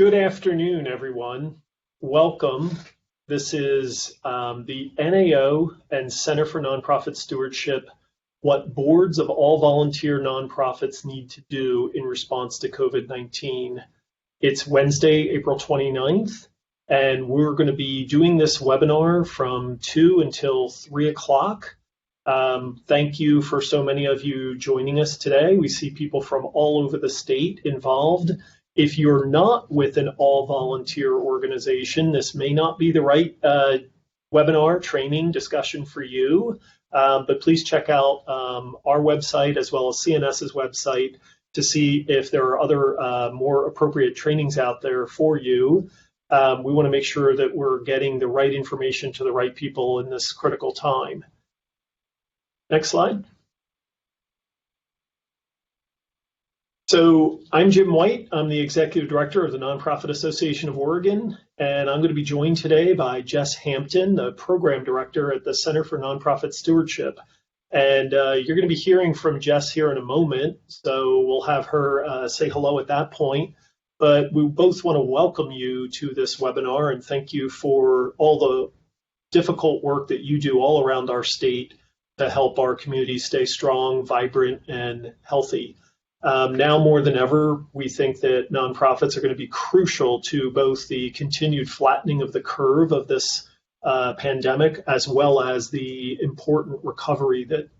Good afternoon, everyone. Welcome. This is the NAO and Center for Nonprofit Stewardship, what boards of all volunteer nonprofits need to do in response to COVID-19. It's Wednesday, April 29th, and we're going to be doing this webinar from 2 until 3 o'clock. Thank you for so many of you joining us today. We see people from all over the state involved. If you're not with an all-volunteer organization, this may not be the right webinar training discussion for you, but please check out our website as well as CNS's website to see if there are other more appropriate trainings out there for you. We want to make sure that we're getting the right information to the right people in this critical time. Next slide. So I'm Jim White. I'm the Executive Director of the Nonprofit Association of Oregon, and I'm going to be joined today by Jess Hampton, the Program Director at the Center for Nonprofit Stewardship. And you're going to be hearing from Jess here in a moment, so we'll have her say hello at that point. But we both want to welcome you to this webinar and thank you for all the difficult work that you do all around our state to help our community stay strong, vibrant, and healthy. Now more than ever, we think that nonprofits are going to be crucial to both the continued flattening of the curve of this pandemic, as well as the important recovery that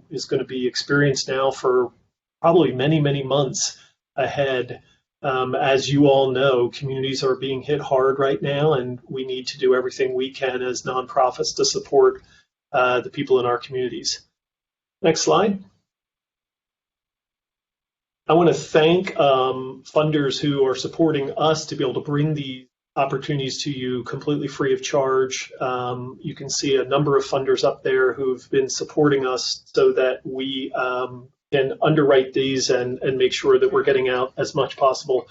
is going to be experienced now for probably many, many months ahead. As you all know, communities are being hit hard right now, and we need to do everything we can as nonprofits to support the people in our communities. Next slide. I want to thank funders who are supporting us to be able to bring these opportunities to you completely free of charge. You can see a number of funders up there who've been supporting us so that we can underwrite these and make sure that we're getting out as much possible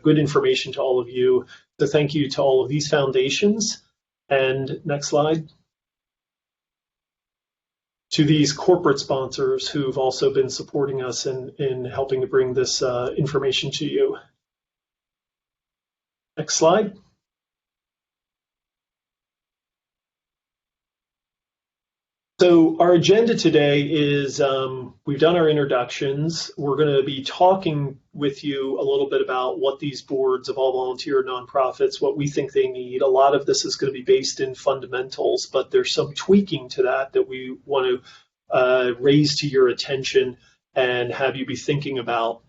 good information to all of you. So thank you to all of these foundations. And next slide. To these corporate sponsors who've also been supporting us in helping to bring this information to you. Next slide. So our agenda today is we've done our introductions. We're going to be talking with you a little bit about what these boards of all volunteer nonprofits, what we think they need. A lot of this is going to be based in fundamentals, but there's some tweaking to that we want to raise to your attention and have you be thinking about.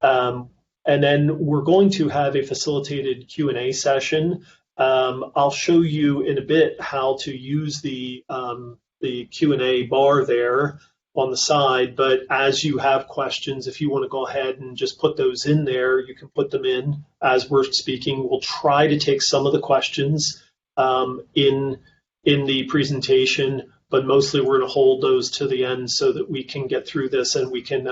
And then we're going to have a facilitated Q&A session. I'll show you in a bit how to use the Q&A bar there on the side, but as you have questions, if you want to go ahead and just put those in there, you can put them in as we're speaking. We'll try to take some of the questions in the presentation, but mostly we're going to hold those to the end so that we can get through this and we can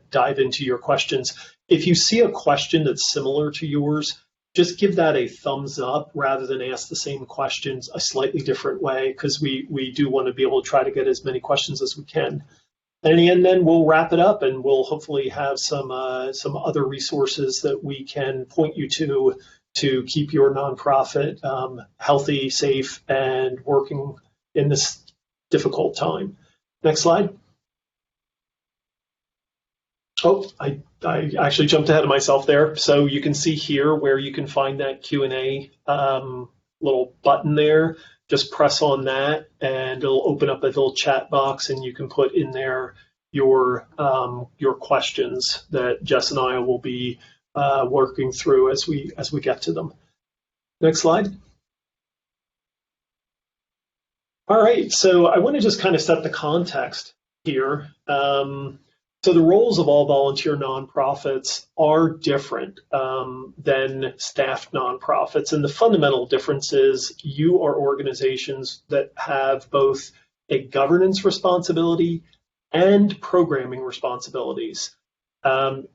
dive into your questions. If you see a question that's similar to yours, just give that a thumbs up rather than ask the same questions a slightly different way, because we do want to be able to try to get as many questions as we can. And in the end, then we'll wrap it up and we'll hopefully have some other resources that we can point you to keep your nonprofit healthy, safe, and working in this difficult time. Next slide. Oh, I actually jumped ahead of myself there. So you can see here where you can find that Q&A little button there. Just press on that and it'll open up a little chat box and you can put in there your questions that Jess and I will be working through as we get to them. Next slide. All right, so I want to just kind of set the context here. So the roles of all volunteer nonprofits are different than staffed nonprofits. And the fundamental difference is you are organizations that have both a governance responsibility and programming responsibilities.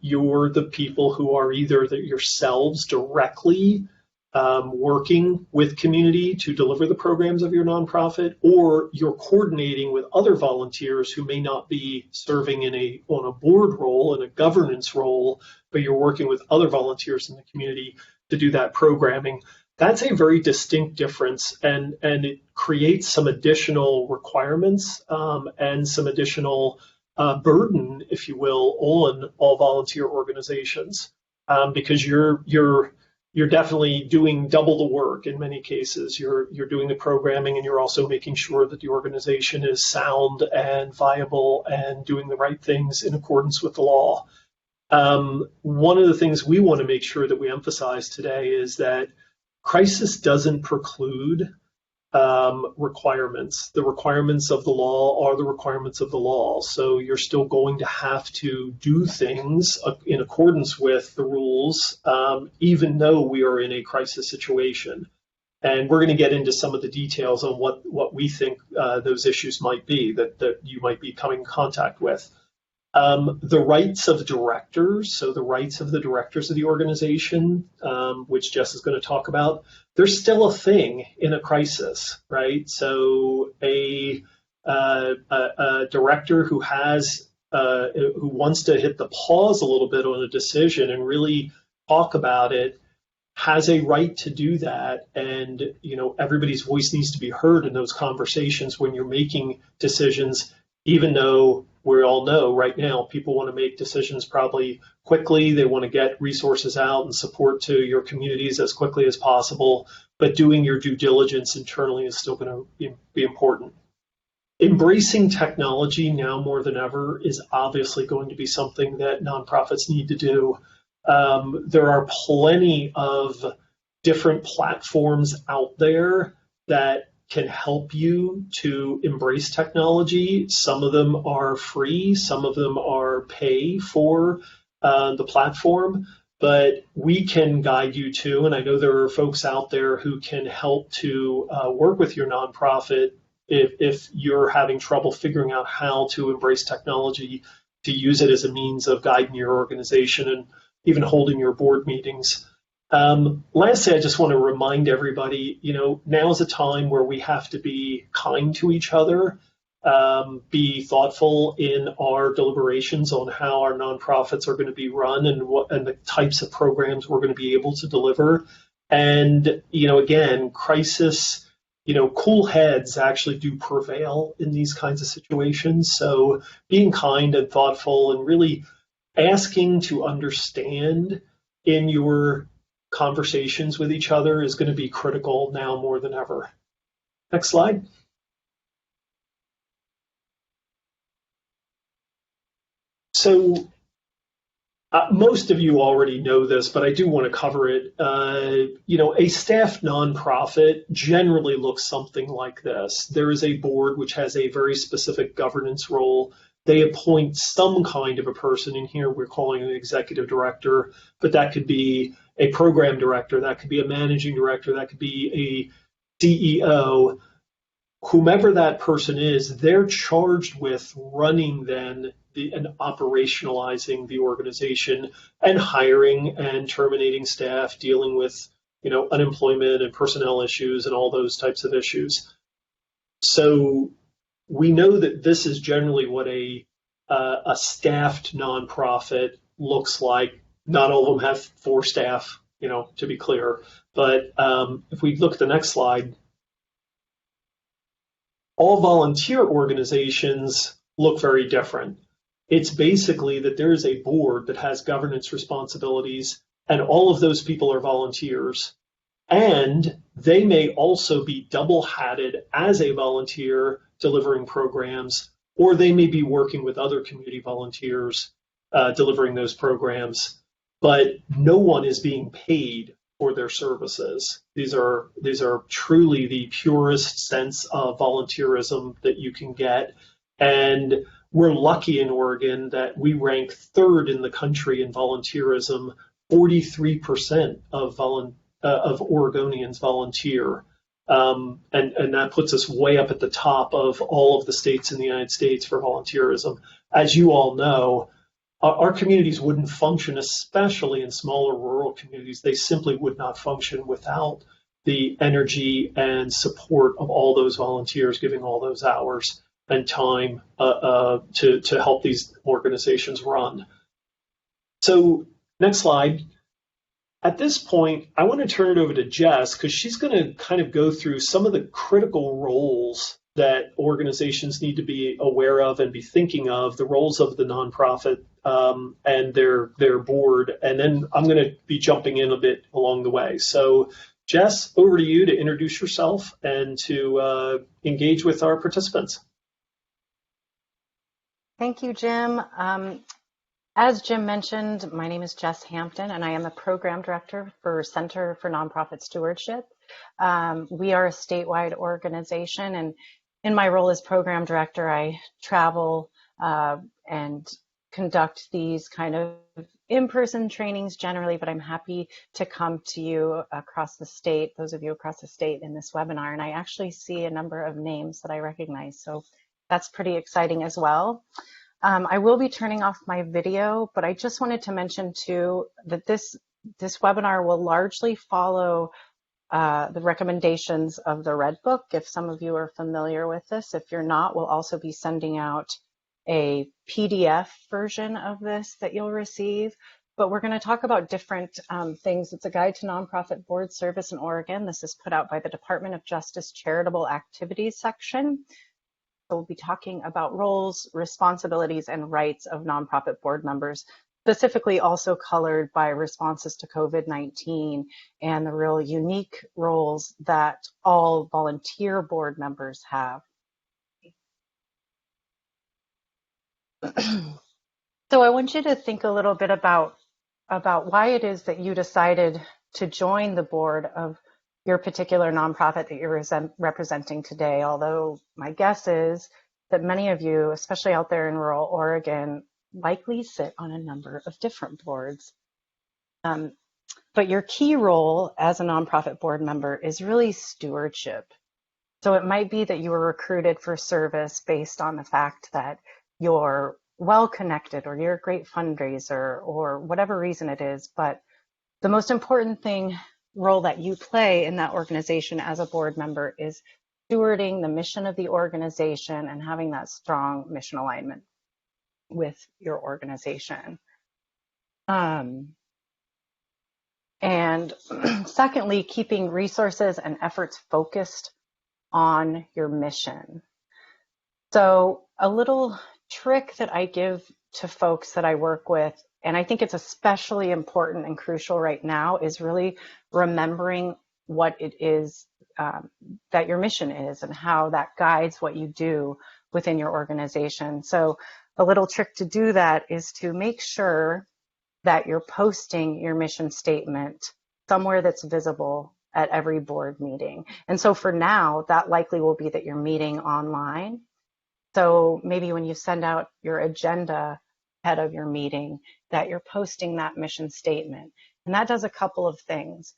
You're the people who are either yourselves directly working with community to deliver the programs of your nonprofit, or you're coordinating with other volunteers who may not be serving on a board role, in a governance role, but you're working with other volunteers in the community to do that programming. That's a very distinct difference, and it creates some additional requirements and some additional burden, if you will, on all volunteer organizations, because you're definitely doing double the work in many cases. You're doing the programming, and you're also making sure that the organization is sound and viable and doing the right things in accordance with the law. One of the things we want to make sure that we emphasize today is that crisis doesn't preclude requirements. The requirements of the law are the requirements of the law. So you're still going to have to do things in accordance with the rules, even though we are in a crisis situation. And we're going to get into some of the details on what we think those issues might be that you might be coming in contact with. The rights of directors, so the rights of the directors of the organization, which Jess is going to talk about, they're still a thing in a crisis, right? So a director who wants to hit the pause a little bit on a decision and really talk about it has a right to do that. And, everybody's voice needs to be heard in those conversations when you're making decisions, even though we all know right now people want to make decisions probably quickly. They want to get resources out and support to your communities as quickly as possible, but doing your due diligence internally is still going to be important. Embracing technology now more than ever is obviously going to be something that nonprofits need to do. There are plenty of different platforms out there that can help you to embrace technology. Some of them are free, some of them are pay for the platform, but we can guide you to, and I know there are folks out there who can help to work with your nonprofit if you're having trouble figuring out how to embrace technology, to use it as a means of guiding your organization and even holding your board meetings. Lastly, I just want to remind everybody, now is a time where we have to be kind to each other, be thoughtful in our deliberations on how our nonprofits are going to be run and the types of programs we're going to be able to deliver. And, again, crisis, cool heads actually do prevail in these kinds of situations. So being kind and thoughtful and really asking to understand in your conversations with each other is going to be critical now more than ever. Next slide. So most of you already know this, but I do want to cover it. A staffed nonprofit generally looks something like this. There is a board which has a very specific governance role. They appoint some kind of a person. In here we're calling an executive director, but that could be a program director, that could be a managing director, that could be a CEO. Whomever that person is, they're charged with running then and operationalizing the organization and hiring and terminating staff, dealing with unemployment and personnel issues and all those types of issues. So we know that this is generally what a staffed nonprofit looks like. Not all of them have 4 staff, to be clear. But if we look at the next slide, all volunteer organizations look very different. It's basically that there is a board that has governance responsibilities, and all of those people are volunteers. And they may also be double-hatted as a volunteer delivering programs, or they may be working with other community volunteers delivering those programs. But no one is being paid for their services. These are truly the purest sense of volunteerism that you can get. And we're lucky in Oregon that we rank 3rd in the country in volunteerism. 43% of Oregonians volunteer. And that puts us way up at the top of all of the states in the United States for volunteerism. As you all know, our communities wouldn't function, especially in smaller rural communities. They simply would not function without the energy and support of all those volunteers giving all those hours and time to help these organizations run. So next slide. At this point, I want to turn it over to Jess because she's going to kind of go through some of the critical roles that organizations need to be aware of and be thinking of, the roles of the nonprofit and their board. And then I'm going to be jumping in a bit along the way. So, Jess, over to you to introduce yourself and to engage with our participants. Thank you, Jim. As Jim mentioned, my name is Jess Hampton, and I am a program director for Center for Nonprofit Stewardship. We are a statewide organization, and in my role as program director, I travel and conduct these kind of in-person trainings generally, but I'm happy to come to you across the state, those of you across the state in this webinar, and I actually see a number of names that I recognize, so that's pretty exciting as well. I will be turning off my video, but I just wanted to mention too that this webinar will largely follow the recommendations of the Red Book. If some of you are familiar with this, if you're not, we'll also be sending out a PDF version of this that you'll receive. But we're going to talk about different things. It's a guide to nonprofit board service in Oregon. This is put out by the Department of Justice Charitable Activities section. So we'll be talking about roles, responsibilities, and rights of nonprofit board members, specifically also colored by responses to COVID-19 and the real unique roles that all volunteer board members have. So I want you to think a little bit about why it is that you decided to join the board of your particular nonprofit that you're representing today, although my guess is that many of you, especially out there in rural Oregon, likely sit on a number of different boards. But your key role as a nonprofit board member is really stewardship. So it might be that you were recruited for service based on the fact that you're well-connected or you're a great fundraiser or whatever reason it is, but the most important role that you play in that organization as a board member is stewarding the mission of the organization and having that strong mission alignment with your organization. And secondly, keeping resources and efforts focused on your mission. So a little trick that I give to folks that I work with, and I think it's especially important and crucial right now, is really remembering what it is that your mission is and how that guides what you do within your organization. So a little trick to do that is to make sure that you're posting your mission statement somewhere that's visible at every board meeting. And so for now, that likely will be that you're meeting online. So maybe when you send out your agenda ahead of your meeting, that you're posting that mission statement. And that does a couple of things.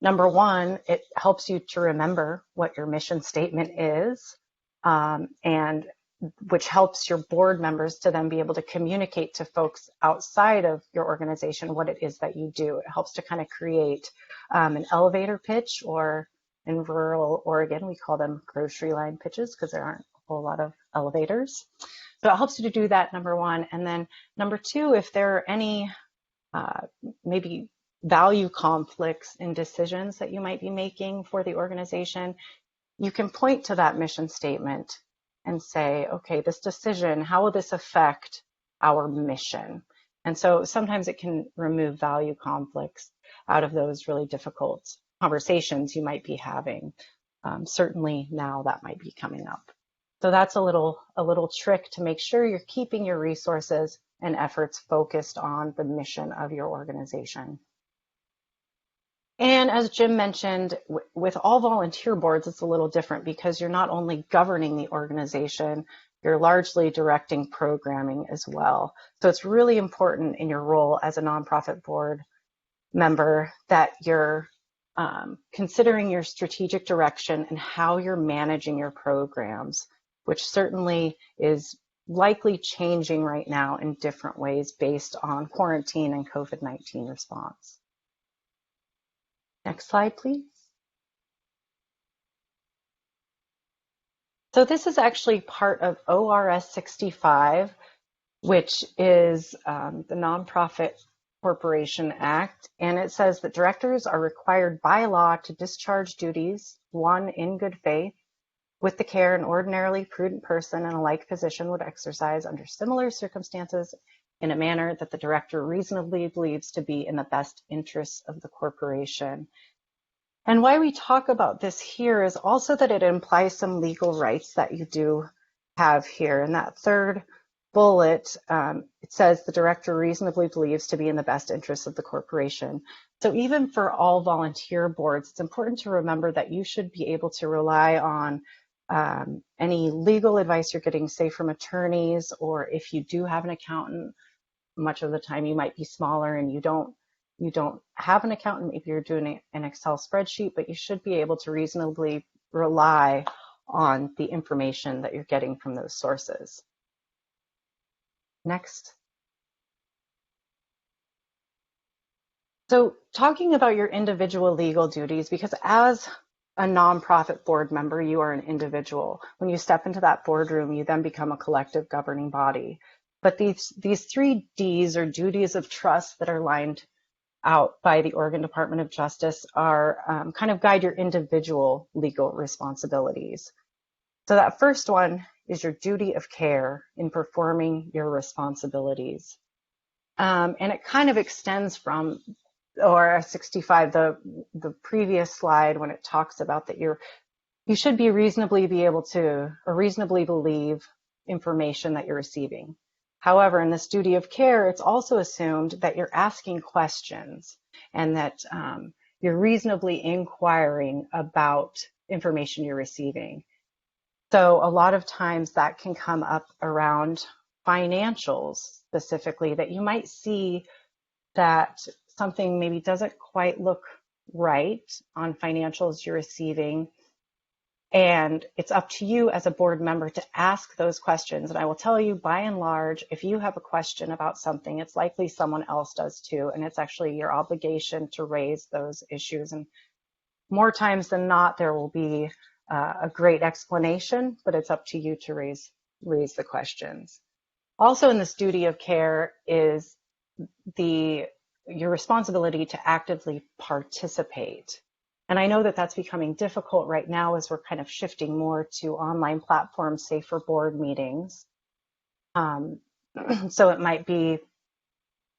Number one, it helps you to remember what your mission statement is, and which helps your board members to then be able to communicate to folks outside of your organization what it is that you do. It helps to kind of create an elevator pitch, or in rural Oregon, we call them grocery line pitches because there aren't a whole lot of elevators. So it helps you to do that, number one. And then number two, if there are any maybe value conflicts in decisions that you might be making for the organization, you can point to that mission statement and say, okay, this decision, how will this affect our mission? And so sometimes it can remove value conflicts out of those really difficult conversations you might be having. Certainly now that might be coming up. So that's a little trick to make sure you're keeping your resources and efforts focused on the mission of your organization. And as Jim mentioned, with all volunteer boards, it's a little different because you're not only governing the organization, you're largely directing programming as well. So it's really important in your role as a nonprofit board member that you're considering your strategic direction and how you're managing your programs, which certainly is likely changing right now in different ways based on quarantine and COVID-19 response. Next slide, please. So this is actually part of ORS 65, which is the nonprofit Corporation Act, and it says that directors are required by law to discharge duties, one, in good faith, with the care an ordinarily prudent person in a like position would exercise under similar circumstances in a manner that the director reasonably believes to be in the best interests of the corporation. And why we talk about this here is also that it implies some legal rights that you do have here. In that third bullet, it says the director reasonably believes to be in the best interests of the corporation. So even for all volunteer boards, it's important to remember that you should be able to rely on any legal advice you're getting, say from attorneys, or if you do have an accountant, much of the time you might be smaller and you don't have an accountant, maybe you're doing an Excel spreadsheet, but you should be able to reasonably rely on the information that you're getting from those sources. Next. So talking about your individual legal duties, because as a nonprofit board member, you are an individual. When you step into that boardroom, you then become a collective governing body. But these 3 Ds, or duties of trust, that are lined out by the Oregon Department of Justice are kind of guide your individual legal responsibilities. So that first one is your duty of care in performing your responsibilities. And it kind of extends from, or 65, the previous slide, when it talks about that you should be reasonably be able to, or reasonably believe information that you're receiving. However, in this duty of care, it's also assumed that you're asking questions and that you're reasonably inquiring about information you're receiving. So a lot of times that can come up around financials specifically, that you might see that something maybe doesn't quite look right on financials you're receiving. And it's up to you as a board member to ask those questions. And I will tell you, by and large, if you have a question about something, it's likely someone else does too. And it's actually your obligation to raise those issues. And more times than not, there will be a great explanation, but it's up to you to raise the questions. Also in this duty of care is your responsibility to actively participate. And I know that that's becoming difficult right now as we're kind of shifting more to online platforms, say for board meetings. So it might be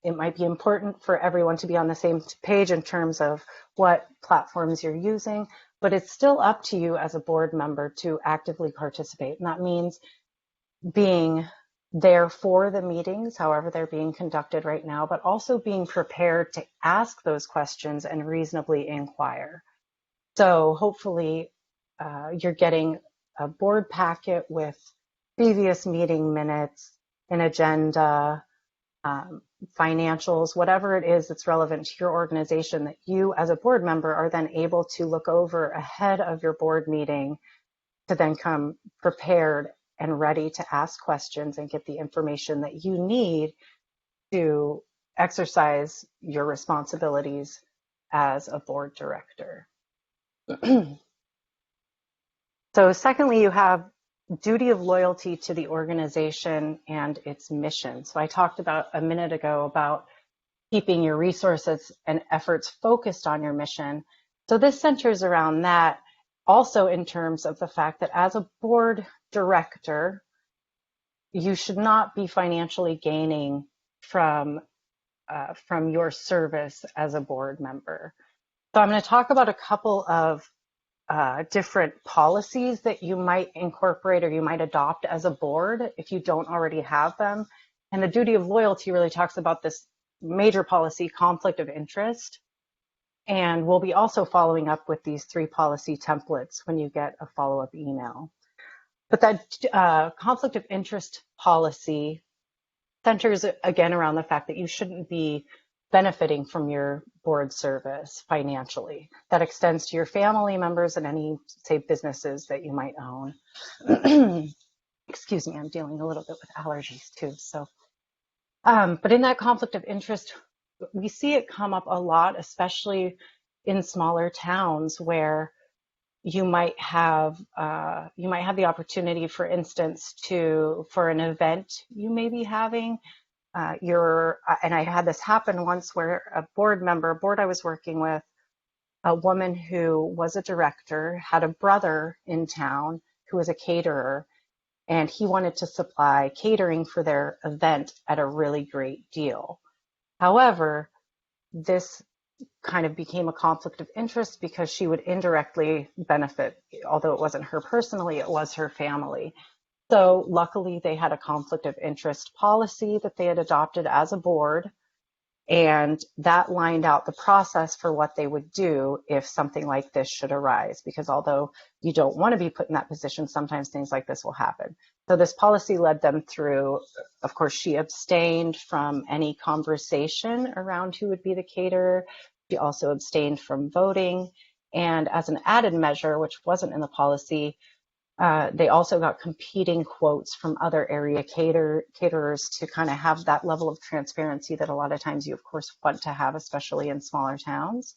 important for everyone to be on the same page in terms of what platforms you're using, but it's still up to you as a board member to actively participate. And that means being there for the meetings, however they're being conducted right now, but also being prepared to ask those questions and reasonably inquire. So hopefully you're getting a board packet with previous meeting minutes, an agenda, financials, whatever it is that's relevant to your organization that you as a board member are then able to look over ahead of your board meeting to then come prepared and ready to ask questions and get the information that you need to exercise your responsibilities as a board director. So secondly, you have duty of loyalty to the organization and its mission. So I talked about a minute ago about keeping your resources and efforts focused on your mission. So this centers around that, also in terms of the fact that as a board director, you should not be financially gaining from your service as a board member. So I'm going to talk about a couple of different policies that you might incorporate or you might adopt as a board if you don't already have them. And the duty of loyalty really talks about this major policy, conflict of interest. And we'll be also following up with these 3 policy templates when you get a follow-up email. But that conflict of interest policy centers again around the fact that you shouldn't be benefiting from your board service financially. That extends to your family members and any, say, businesses that you might own. Excuse me, I'm dealing a little bit with allergies too. So, but in that conflict of interest, we see it come up a lot, especially in smaller towns where you might have the opportunity, for instance, for an event you may be having, and I had this happen once where a board I was working with, a woman who was a director, had a brother in town who was a caterer, and he wanted to supply catering for their event at a really great deal. However, this kind of became a conflict of interest because she would indirectly benefit, although it wasn't her personally, it was her family. So luckily they had a conflict of interest policy that they had adopted as a board, and that lined out the process for what they would do if something like this should arise, because although you don't want to be put in that position, sometimes things like this will happen. So this policy led them through, of course, she abstained from any conversation around who would be the caterer. She also abstained from voting. And as an added measure, which wasn't in the policy, they also got competing quotes from other area caterers to kind of have that level of transparency that a lot of times you, of course, want to have, especially in smaller towns.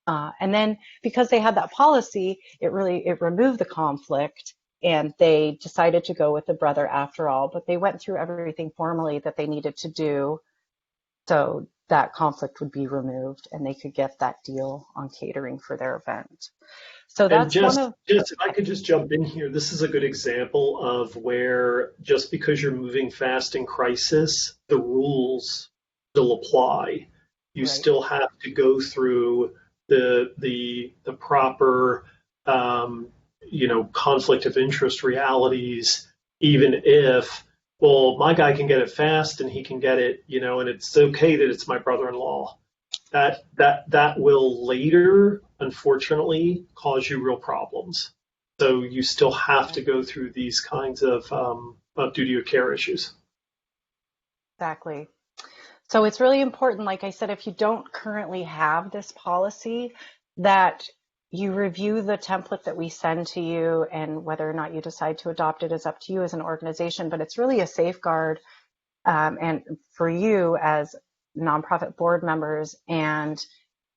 And then because they had that policy, it removed the conflict, and they decided to go with the brother after all. But they went through everything formally that they needed to do so that conflict would be removed and they could get that deal on catering for their event. So And that's one of just if I could just jump in here, this is a good example of where just because you're moving fast in crisis, the rules still apply. You right. still have to go through the proper conflict of interest realities, even if, well, my guy can get it fast and he can get it, and it's okay that it's my brother-in-law. That will later, unfortunately, cause you real problems. So you still have to go through these kinds of duty of care issues. Exactly. So it's really important, like I said, if you don't currently have this policy, that you review the template that we send to you, and whether or not you decide to adopt it is up to you as an organization, but it's really a safeguard and for you as nonprofit board members. And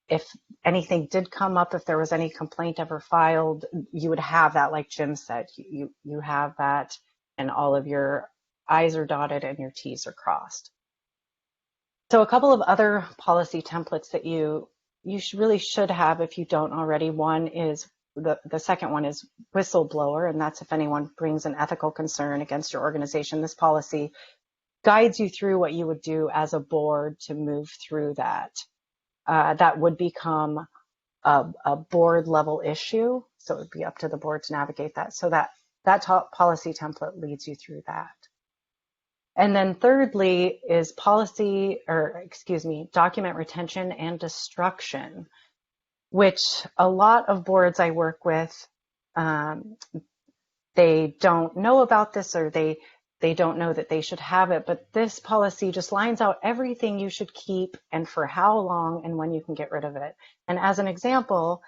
if anything did come up, if there was any complaint ever filed, you would have that, like Jim said, you have that, and all of your I's are dotted and your T's are crossed. So a couple of other policy templates that you really should have if you don't already. One is the second one is Whistleblower, and that's if anyone brings an ethical concern against your organization. This policy guides you through what you would do as a board to move through that. That would become a board level issue, so it would be up to the board to navigate that. So that policy template leads you through that. And then thirdly is document retention and destruction, which a lot of boards I work with, they don't know about this, or they don't know that they should have it, but this policy just lines out everything you should keep and for how long and when you can get rid of it. And as an example,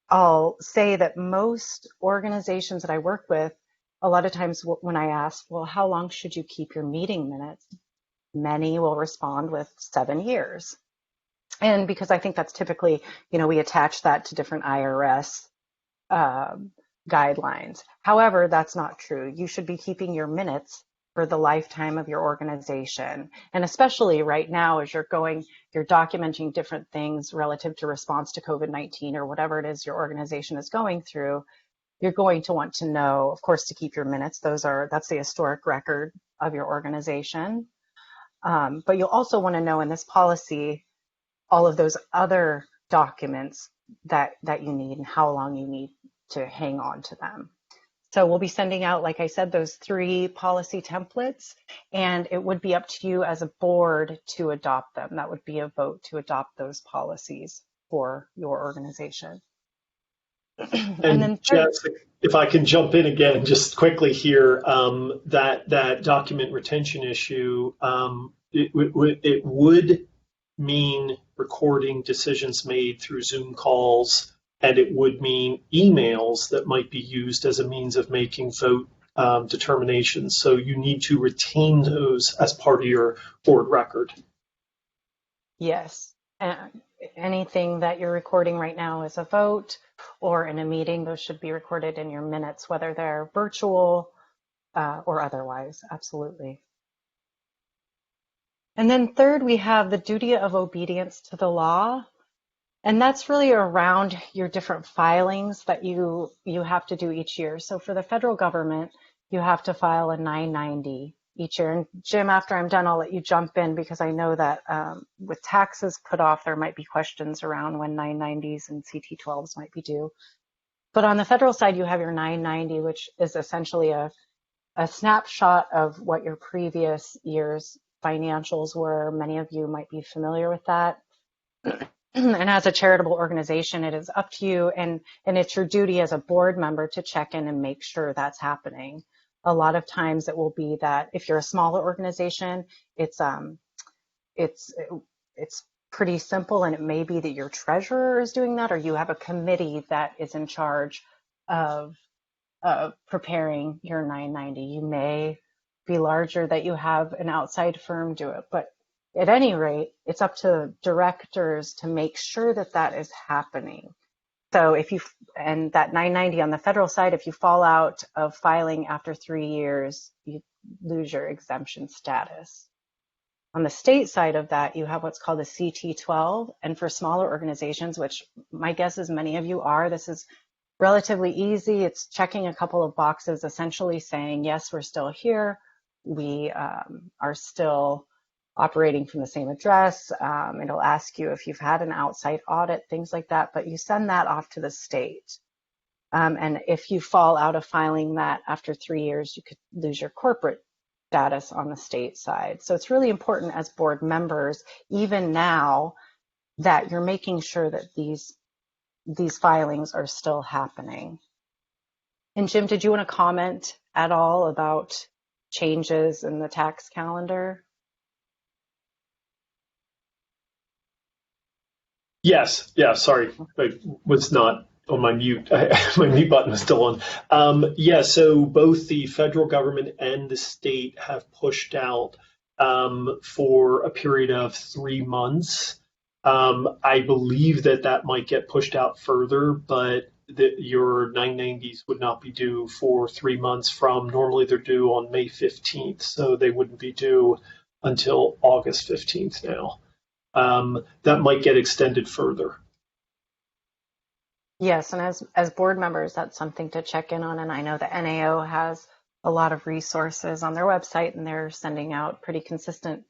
I'll say that most organizations that I work with, a lot of times when I ask, well, how long should you keep your meeting minutes? Many will respond with 7 years. And because I think that's typically, we attach that to different IRS guidelines. However, that's not true. You should be keeping your minutes for the lifetime of your organization. And especially right now, as you're documenting different things relative to response to COVID-19 or whatever it is your organization is going through, you're going to want to know, of course, to keep your minutes. That's the historic record of your organization. But you'll also want to know in this policy all of those other documents that you need and how long you need to hang on to them. So we'll be sending out, like I said, those 3 policy templates, and it would be up to you as a board to adopt them. That would be a vote to adopt those policies for your organization. And then Jess, if I can jump in again just quickly here, that document retention issue, it would mean recording decisions made through Zoom calls, and it would mean emails that might be used as a means of making vote determinations. So you need to retain those as part of your board record. Yes. Anything that you're recording right now is a vote or in a meeting, those should be recorded in your minutes, whether they're virtual or otherwise. Absolutely. And then third, we have the duty of obedience to the law. And that's really around your different filings that you have to do each year. So for the federal government, you have to file a 990 each year. And Jim, after I'm done, I'll let you jump in because I know that with taxes put off, there might be questions around when 990s and CT12s might be due. But on the federal side, you have your 990, which is essentially a snapshot of what your previous year's financials were. Many of you might be familiar with that. And as a charitable organization, it is up to you and it's your duty as a board member to check in and make sure that's happening. A lot of times it will be that if you're a smaller organization, it's pretty simple, and it may be that your treasurer is doing that, or you have a committee that is in charge of preparing your 990. You may be larger that you have an outside firm do it, but at any rate, it's up to directors to make sure that that is happening. So and that 990 on the federal side, if you fall out of filing after 3 years, you lose your exemption status. On the state side of that, you have what's called a CT12. And for smaller organizations, which my guess is many of you are, this is relatively easy. It's checking a couple of boxes, essentially saying, yes, we're still here. We are still operating from the same address. It'll ask you if you've had an outside audit, things like that, but you send that off to the state. And if you fall out of filing that after 3 years, you could lose your corporate status on the state side. So it's really important as board members, even now, that you're making sure that these filings are still happening. And Jim, did you want to comment at all about changes in the tax calendar? Yes, yeah, sorry, I was not on my mute. My mute button was still on. Yeah, so both the federal government and the state have pushed out for a period of 3 months. I believe that might get pushed out further, but your 990s would not be due for 3 months from normally they're due on May 15th, so they wouldn't be due until August 15th now. That might get extended further. Yes, and as board members, that's something to check in on. And I know the NAO has a lot of resources on their website, and they're sending out pretty consistent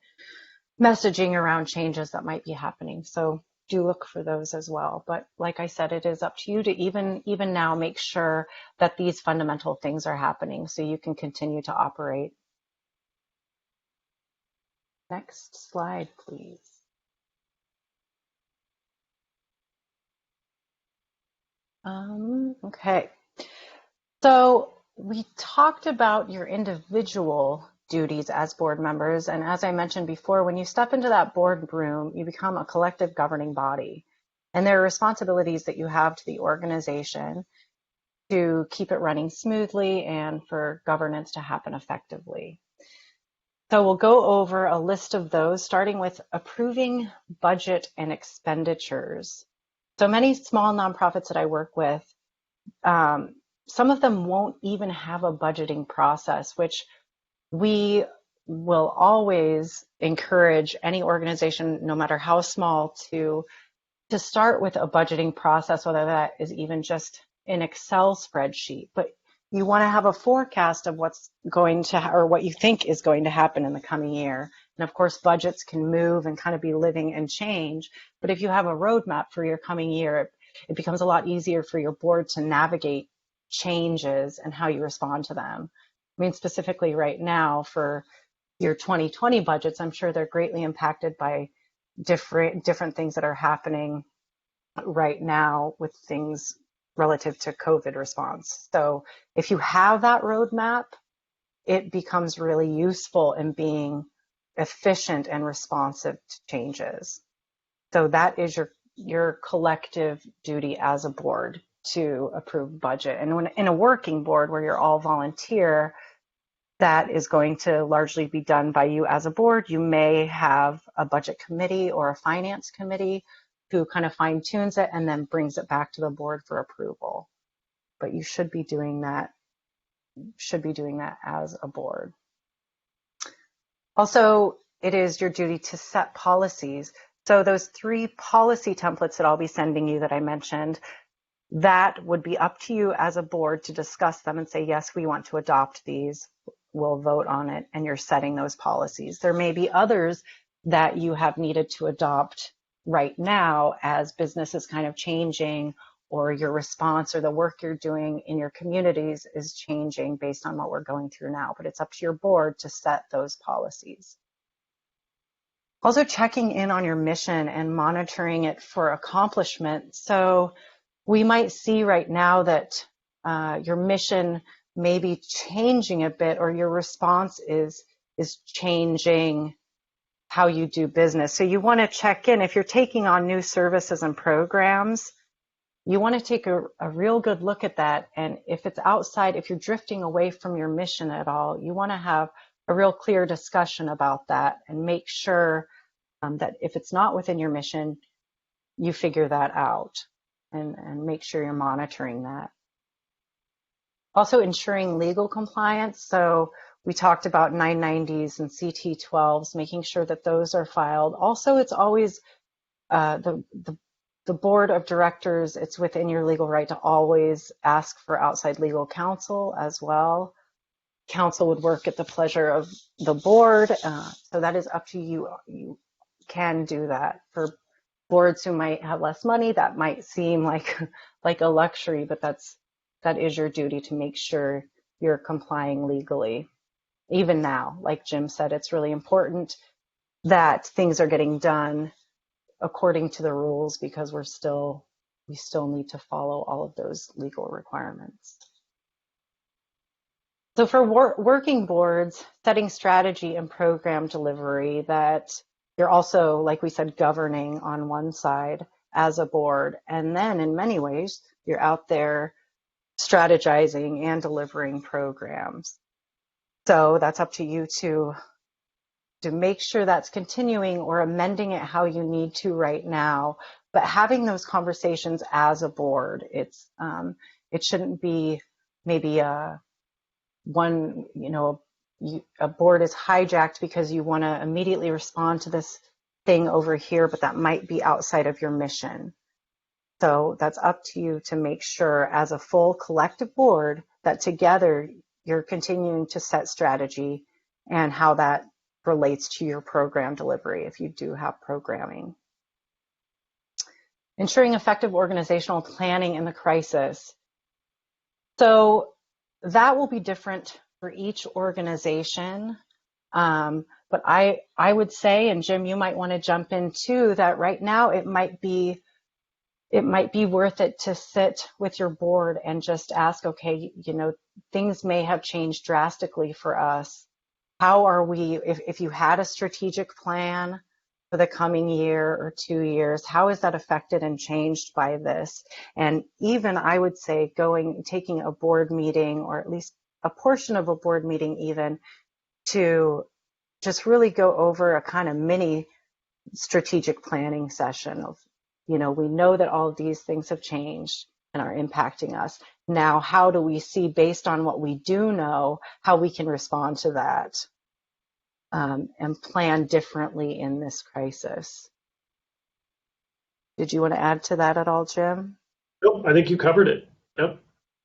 messaging around changes that might be happening. So do look for those as well. But like I said, it is up to you to even now make sure that these fundamental things are happening so you can continue to operate. Next slide, please. Okay. So we talked about your individual duties as board members. And as I mentioned before, when you step into that boardroom, you become a collective governing body. And there are responsibilities that you have to the organization to keep it running smoothly and for governance to happen effectively. So we'll go over a list of those, starting with approving budget and expenditures. So many small nonprofits that I work with, some of them won't even have a budgeting process, which we will always encourage any organization, no matter how small, to start with a budgeting process, whether that is even just an Excel spreadsheet. But you want to have a forecast of what's going to, or what you think is going to happen in the coming year. And of course, budgets can move and kind of be living and change. But if you have a roadmap for your coming year, it becomes a lot easier for your board to navigate changes and how you respond to them. I mean, specifically right now for your 2020 budgets, I'm sure they're greatly impacted by different things that are happening right now with things relative to COVID response. So if you have that roadmap, it becomes really useful in being efficient and responsive to changes. So that is your collective duty as a board to approve budget. And when in a working board where you're all volunteer, that is going to largely be done by you as a board. You may have a budget committee or a finance committee who kind of fine tunes it and then brings it back to the board for approval. But you should be doing that as a board. Also, it is your duty to set policies. So those 3 policy templates that I'll be sending you that I mentioned, that would be up to you as a board to discuss them and say, yes, we want to adopt these. We'll vote on it, and you're setting those policies. There may be others that you have needed to adopt right now as business is kind of changing, or your response or the work you're doing in your communities is changing based on what we're going through now. But it's up to your board to set those policies. Also checking in on your mission and monitoring it for accomplishment. So we might see right now that your mission may be changing a bit, or your response is changing how you do business. So you want to check in. If you're taking on new services and programs, you want to take a real good look at that. And if it's outside, if you're drifting away from your mission at all, you want to have a real clear discussion about that and make sure that if it's not within your mission, you figure that out and make sure you're monitoring that. Also ensuring legal compliance. So we talked about 990s and CT12s, making sure that those are filed. Also, it's always the board of directors, it's within your legal right to always ask for outside legal counsel as well. Counsel would work at the pleasure of the board. So that is up to you. You can do that. For boards who might have less money, that might seem like a luxury, but that is your duty to make sure you're complying legally. Even now, like Jim said, it's really important that things are getting done according to the rules, because we still need to follow all of those legal requirements. So for working boards, setting strategy and program delivery, that you're also, like we said, governing on one side as a board. And then in many ways, you're out there strategizing and delivering programs. So that's up to you to make sure that's continuing or amending it how you need to right now. But having those conversations as a board, it shouldn't be maybe a board is hijacked because you want to immediately respond to this thing over here, but that might be outside of your mission. So that's up to you to make sure as a full collective board that together you're continuing to set strategy and how that relates to your program delivery if you do have programming. Ensuring effective organizational planning in the crisis. So that will be different for each organization. But I would say, and Jim, you might want to jump in too, that right now it might be worth it to sit with your board and just ask, okay, things may have changed drastically for us. How are we, if you had a strategic plan for the coming year or 2 years, how is that affected and changed by this? And even I would say taking a board meeting, or at least a portion of a board meeting even, to just really go over a kind of mini strategic planning session of, we know that all of these things have changed and are impacting us. Now, how do we see, based on what we do know, how we can respond to that and plan differently in this crisis? Did you want to add to that at all, Jim? Nope, I think you covered it. Yep,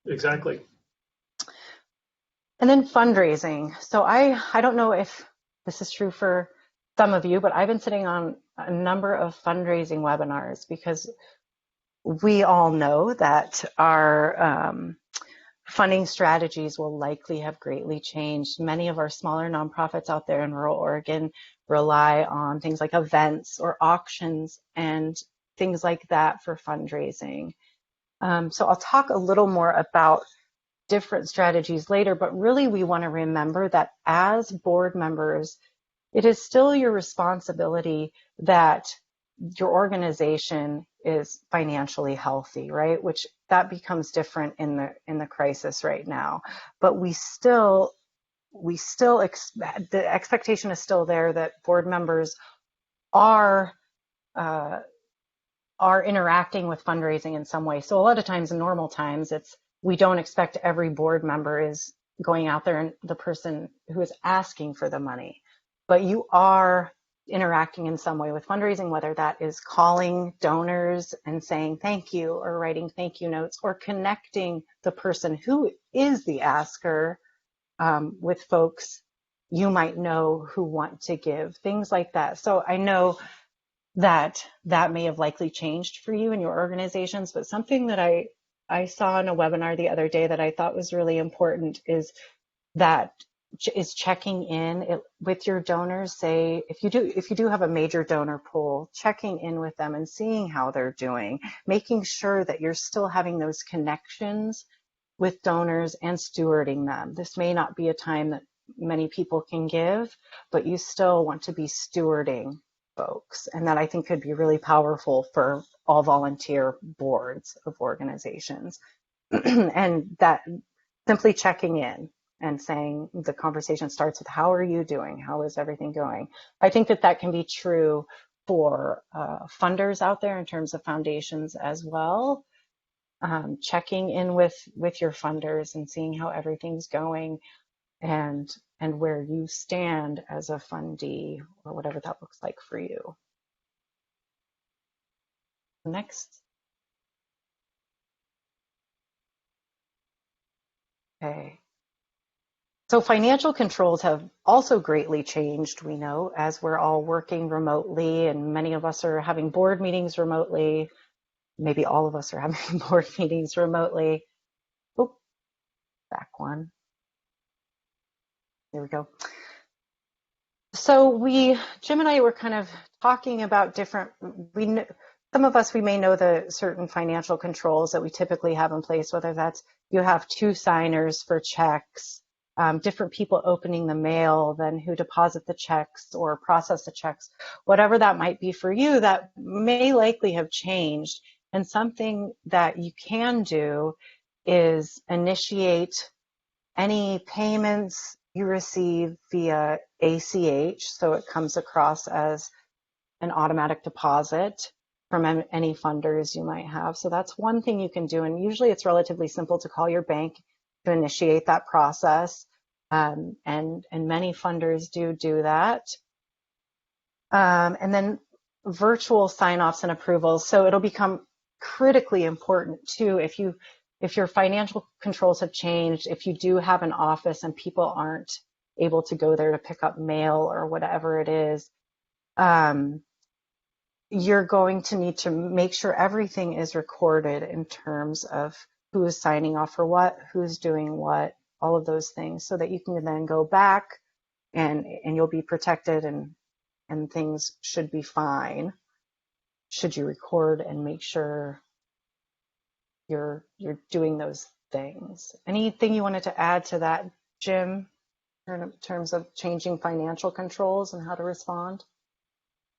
exactly. And then fundraising. So I don't know if this is true for some of you, but I've been sitting on a number of fundraising webinars because we all know that our funding strategies will likely have greatly changed. Many of our smaller nonprofits out there in rural Oregon rely on things like events or auctions and things like that for fundraising. So I'll talk a little more about different strategies later, but really we want to remember that as board members, it is still your responsibility that your organization is financially healthy, right? Which that becomes different in the crisis right now. But the expectation is still there that board members are interacting with fundraising in some way. So a lot of times in normal times, we don't expect every board member is going out there and the person who is asking for the money. but you are interacting in some way with fundraising, whether that is calling donors and saying thank you, or writing thank you notes, or connecting the person who is the asker with folks you might know who want to give, things like that. So I know that may have likely changed for you in your organizations, but something that I saw in a webinar the other day that I thought was really important is checking in with your donors. Say if you do have a major donor pool, checking in with them and seeing how they're doing, making sure that you're still having those connections with donors and stewarding them. This may not be a time that many people can give, but you still want to be stewarding folks, and that I think could be really powerful for all volunteer boards of organizations. And that simply checking in and saying, the conversation starts with, how are you doing? How is everything going? I think that can be true for funders out there in terms of foundations as well. Checking in with your funders and seeing how everything's going, and where you stand as a fundee, or whatever that looks like for you. Next. Okay. So financial controls have also greatly changed, we know, as we're all working remotely, and many of us are having board meetings remotely. Maybe all of us are having board meetings remotely. Oh, back one. There we go. So Jim and I were kind of talking about different, some of us, we may know the certain financial controls that we typically have in place, whether that's you have 2 signers for checks, different people opening the mail, then who deposit the checks or process the checks, whatever that might be for you, that may likely have changed. And something that you can do is initiate any payments you receive via ACH, so it comes across as an automatic deposit from any funders you might have. So that's one thing you can do, and usually it's relatively simple to call your bank to initiate that process, and many funders do that. And then virtual sign-offs and approvals. So it'll become critically important too if your financial controls have changed, if you do have an office and people aren't able to go there to pick up mail or whatever it is, you're going to need to make sure everything is recorded in terms of who is signing off for what, who's doing what, all of those things, so that you can then go back and you'll be protected, and things should be fine should you record and make sure you're doing those things. Anything you wanted to add to that, Jim, in terms of changing financial controls and how to respond?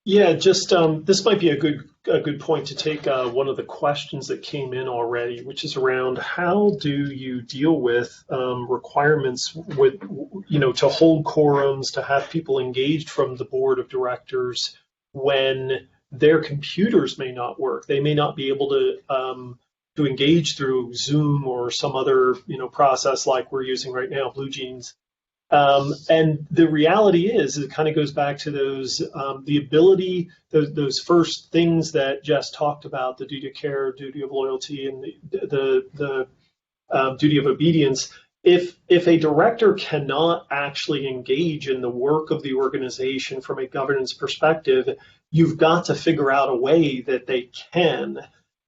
Yeah, just this might be a good point to take one of the questions that came in already, which is around how do you deal with requirements with, to hold quorums, to have people engaged from the board of directors when their computers may not work. They may not be able to engage through Zoom or some other process like we're using right now, Blue Jeans. And the reality is, it kind of goes back to those, the ability, those first things that Jess talked about, the duty of care, duty of loyalty, and the duty of obedience. If a director cannot actually engage in the work of the organization from a governance perspective, you've got to figure out a way that they can.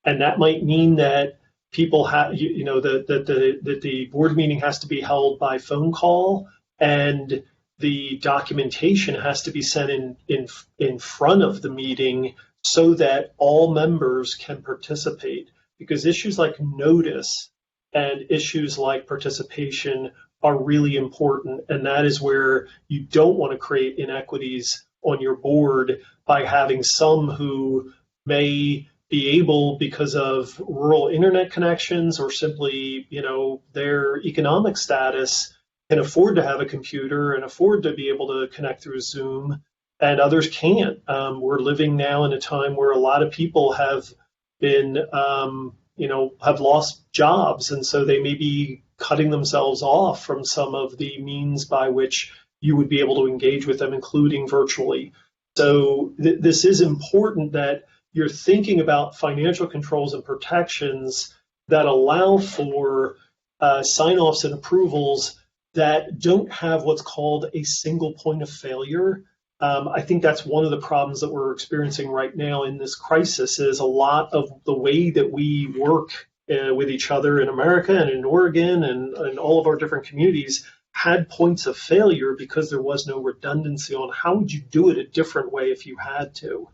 And that might mean that people have, that the board meeting has to be held by phone call, and the documentation has to be sent in front of the meeting so that all members can participate. Because issues like notice and issues like participation are really important, and that is where you don't want to create inequities on your board by having some who may be able, because of rural internet connections or simply, their economic status, can afford to have a computer and afford to be able to connect through Zoom, and others can't. We're living now in a time where a lot of people have been, have lost jobs, and so they may be cutting themselves off from some of the means by which you would be able to engage with them, including virtually. So this is important that you're thinking about financial controls and protections that allow for sign-offs and approvals that don't have what's called a single point of failure. I think that's one of the problems that we're experiencing right now in this crisis is a lot of the way that we work with each other in America and in Oregon and all of our different communities had points of failure because there was no redundancy on how would you do it a different way if you had to.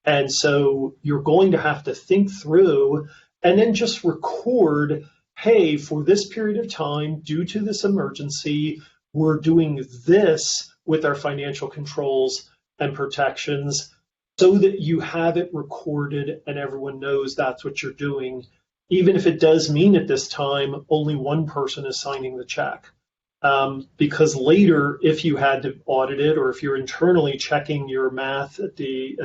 And so you're going to have to think through and then just record, hey, for this period of time, due to this emergency, we're doing this with our financial controls and protections so that you have it recorded and everyone knows that's what you're doing, even if it does mean at this time only one person is signing the check. Because later, if you had to audit it, or if you're internally checking your math at the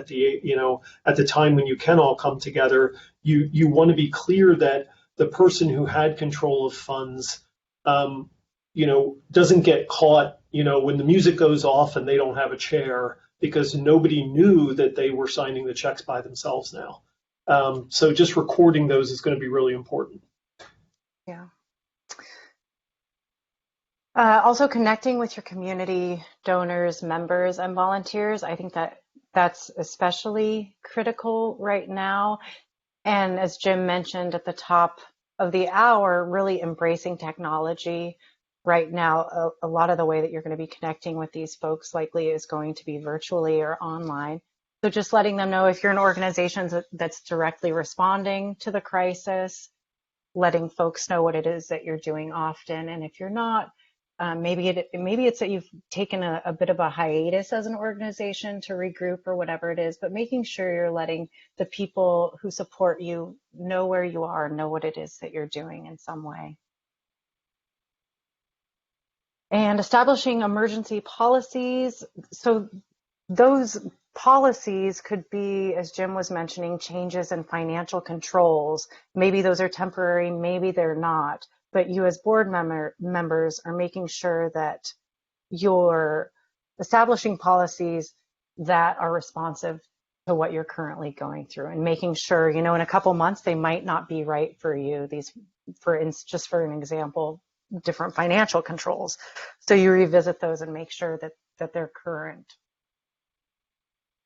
time when you can all come together, you want to be clear that the person who had control of funds, doesn't get caught, when the music goes off and they don't have a chair because nobody knew that they were signing the checks by themselves now. So just recording those is going to be really important. Yeah. Also connecting with your community, donors, members, and volunteers. I think that's especially critical right now. And as Jim mentioned at the top of the hour, really embracing technology. Right now, a lot of the way that you're going to be connecting with these folks likely is going to be virtually or online. So just letting them know if you're an organization that's directly responding to the crisis, letting folks know what it is that you're doing often. And if you're not, maybe it's that you've taken a bit of a hiatus as an organization to regroup or whatever it is, but making sure you're letting the people who support you know where you are, know what it is that you're doing in some way. And establishing emergency policies. So those policies could be, as Jim was mentioning, changes in financial controls. Maybe those are temporary, maybe they're not. But you as board members are making sure that you're establishing policies that are responsive to what you're currently going through, and making sure, in a couple months, they might not be right for you. These, just for an example, different financial controls. So you revisit those and make sure that they're current.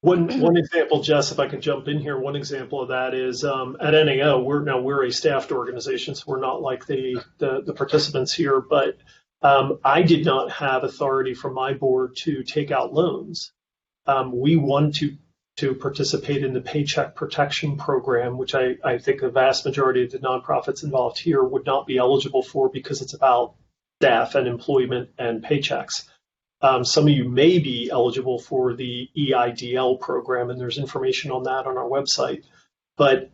One example, Jess, if I could jump in here, one example of that is at NAO, we're a staffed organization, so we're not like the participants here, but I did not have authority from my board to take out loans. We wanted to participate in the Paycheck Protection Program, which I think the vast majority of the nonprofits involved here would not be eligible for because it's about staff and employment and paychecks. Some of you may be eligible for the EIDL program, and there's information on that on our website. But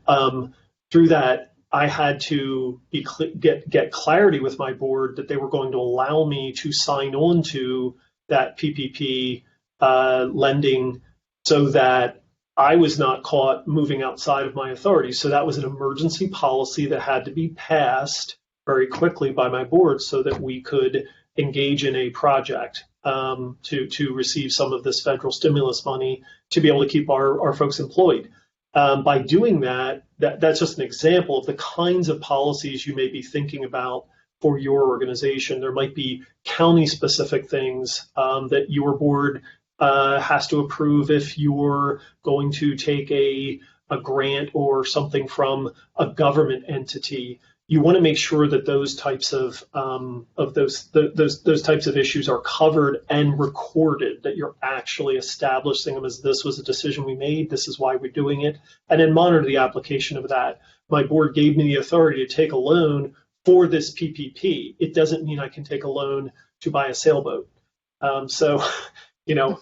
through that, I had to get clarity with my board that they were going to allow me to sign on to that PPP lending so that I was not caught moving outside of my authority. So that was an emergency policy that had to be passed very quickly by my board so that we could engage in a project to receive some of this federal stimulus money to be able to keep our folks employed. By doing that's just an example of the kinds of policies you may be thinking about for your organization. There might be county-specific things that your board has to approve if you're going to take a grant or something from a government entity. You want to make sure that those types of those types of issues are covered and recorded, that you're actually establishing them as this was a decision we made, this is why we're doing it, and then monitor the application of that. My board gave me the authority to take a loan for this PPP. It doesn't mean I can take a loan to buy a sailboat. It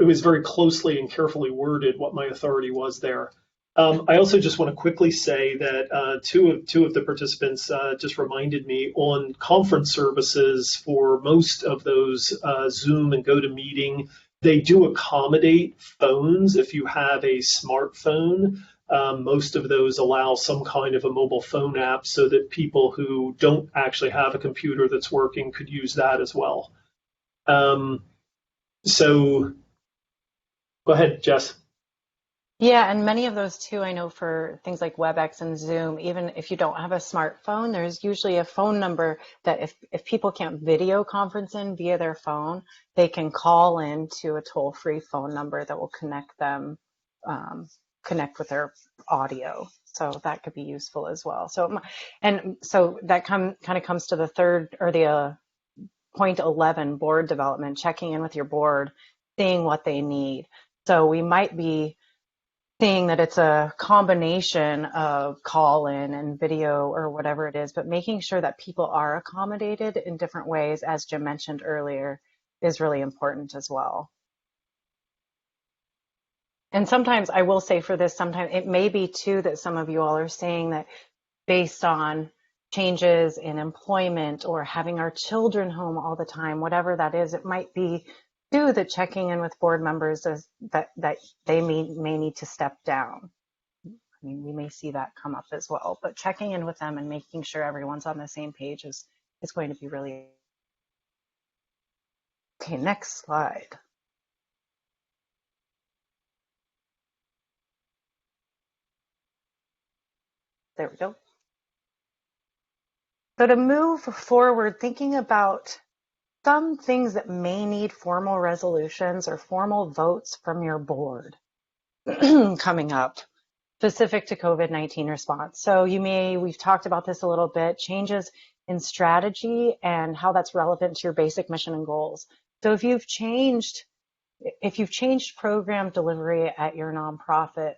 was very closely and carefully worded what my authority was there. I also just want to quickly say that two of the participants just reminded me on conference services for most of those Zoom and GoToMeeting, they do accommodate phones if you have a smartphone. Most of those allow some kind of a mobile phone app so that people who don't actually have a computer that's working could use that as well. So go ahead, Jess. Yeah, and many of those too, I know for things like WebEx and Zoom, even if you don't have a smartphone, there's usually a phone number that if people can't video conference in via their phone, they can call in to a toll-free phone number that will connect them, connect with their audio. So that could be useful as well. And so that kind of comes to the third or the point 11, board development, checking in with your board, seeing what they need. So we might be seeing that it's a combination of call in and video or whatever it is, but making sure that people are accommodated in different ways, as Jim mentioned earlier, is really important as well. And sometimes I will say for this, sometimes it may be too that some of you all are saying that based on changes in employment or having our children home all the time, whatever that is, it might be too that checking in with board members is that they may need to step down. I mean, we may see that come up as well, but checking in with them and making sure everyone's on the same page is going to be really okay. Next slide. There we go. So to move forward, thinking about some things that may need formal resolutions or formal votes from your board coming up, specific to COVID-19 response. So we've talked about this a little bit, changes in strategy and how that's relevant to your basic mission and goals. So if you've changed program delivery at your nonprofit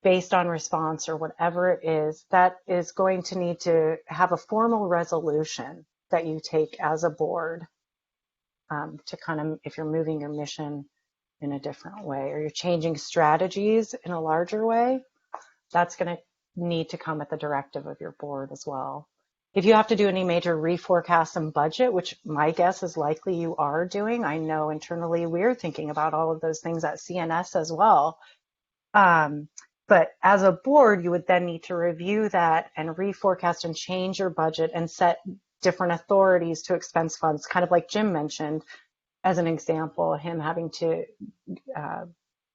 based on response or whatever it is, that is going to need to have a formal resolution that you take as a board to kind of, if you're moving your mission in a different way or you're changing strategies in a larger way, that's going to need to come at the directive of your board as well. If you have to do any major reforecast and budget, which my guess is likely you are doing, I know internally we're thinking about all of those things at CNS as well. But as a board, you would then need to review that and reforecast and change your budget and set different authorities to expense funds, kind of like Jim mentioned as an example, him having to